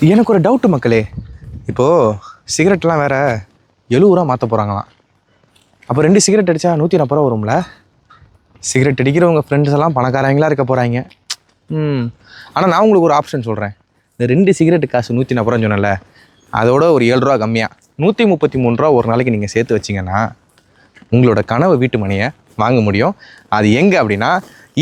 எனக்கு ஒரு டவுட்டு மக்களே, இப்போது சிகரெட்லாம் வேறு 70 ரூபா மாற்ற போகிறாங்களாம். அப்போ 2 சிகரெட் அடித்தா 140 ரூபா வரும்ல. சிகரெட் அடிக்கிறவங்க ஃப்ரெண்ட்ஸ் எல்லாம் பணக்காரங்களாக இருக்க போகிறாங்க. ஆனால் நான் உங்களுக்கு ஒரு ஆப்ஷன் சொல்கிறேன். இந்த 2 சிகரெட்டு காசு 140 ரூபான்னு சொன்னல, அதோட ஒரு 7 ரூபா கம்மியாக 133 ரூபா ஒரு நாளைக்கு நீங்கள் சேர்த்து வச்சிங்கன்னா உங்களோட கனவு வீட்டு மனையை வாங்க முடியும். அது எங்கே அப்படின்னா,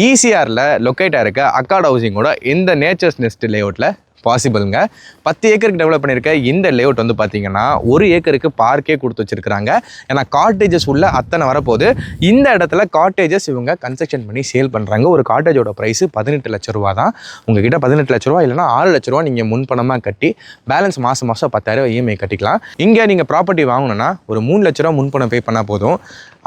ஈசிஆரில் லொக்கேட்டாக இருக்க அக்காட் ஹவுசிங்கோட இந்த நேச்சர்ஸ் நெஸ்ட் லேஅவுட்டில் பாசிபிளுங்க. 10 ஏக்கருக்கு டெவலப் பண்ணியிருக்க இந்த லேஅவுட் வந்து பார்த்தீங்கன்னா 1 ஏக்கருக்கு பார்க்கே கொடுத்து வச்சுருக்கிறாங்க. ஏன்னா காட்டேஜஸ் உள்ள அத்தனை வரப்போது. இந்த இடத்துல காட்டேஜஸ் இவங்க கன்ஸ்ட்ரக்ஷன் பண்ணி சேல் பண்ணுறாங்க. ஒரு காட்டேஜோட ப்ரைஸு 18 லட்ச ரூபா தான். உங்ககிட்ட 18 லட்ச ரூபா இல்லைனா 6 லட்ச ரூபா நீங்கள் முன்பணமாக கட்டி பேலன்ஸ் மாதம் 10,000 இஎம்ஐ கட்டிக்கலாம். இங்கே நீங்கள் ப்ராப்பர்ட்டி வாங்கணுன்னா ஒரு 3 லட்ச ரூபா முன்பணம் பே பண்ணால் போதும்.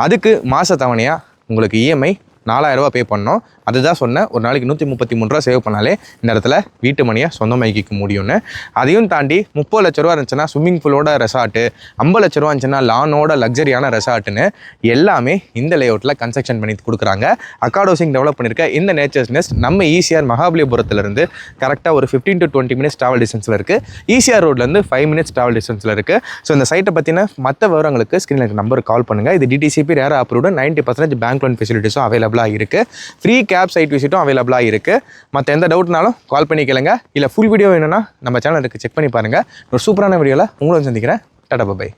அதுக்கு மாத தவணையாக உங்களுக்கு இஎம்ஐ 4,000 ரூபா பே பண்ணோம். அதுதான் சொன்னேன், ஒரு நாளைக்கு 133 ரூபா சேவ் பண்ணாலே இந்த இடத்துல வீட்டு மணியை சொந்தமாக்கிக்க முடியும்னு. அதையும் தாண்டி 30 லட்ச ரூபா இருந்துச்சுன்னா ஸ்விம்மிங் பூலோட ரெசார்ட்டு, 50 லட்ச ரூபா இருந்துச்சுன்னா லானோட லக்ஸரியான ரெசார்ட்டுன்னு எல்லாமே இந்த லேஅவுட்டில் கன்ஸ்ட்ரக்ஷன் பண்ணி கொடுக்குறாங்க. அக்காட் ஹவுசிங் டெவலப் பண்ணியிருக்க இந்த நேச்சர்ஸ் நெஸ்ட் நம்ம ஈசிஆர் மகாபலிபுரத்துலேருந்து கரெக்டாக ஒரு 15 to 20 மினிட்ஸ் ட்ராவல் டிஸ்டன்ஸில் இருக்குது. ஈசிஆர் ரோட்லேருந்து 5 மினிட்ஸ் ட்ராவல் டிஸ்டன்ஸில் இருக்குது. ஸோ இந்த சைட்டை பற்றின மற்ற விவரங்களுக்கு ஸ்க்ரீனில் நம்பருக்கு கால் பண்ணுங்கள். இது டிடிசிபி ரேரா அப்ரூவ்டு 90% பேங்க் லோன் ஃபெசிலிட்டிஸும் அவைலபிளாக இருக்குது. ஃப்ரீ கேப் சைட் விசிட்டும் அவைலபிளாக இருக்குது. மற்ற எந்த டவுட்னாலும் கால் பண்ணி கேளுங்க. இல்லை ஃபுல் வீடியோ வேணும்னா நம்ம சேனலுக்கு செக் பண்ணி பாருங்கள். ஒரு சூப்பரான வீடியோவில் உங்களும் சந்திக்கிறேன். Tata bye.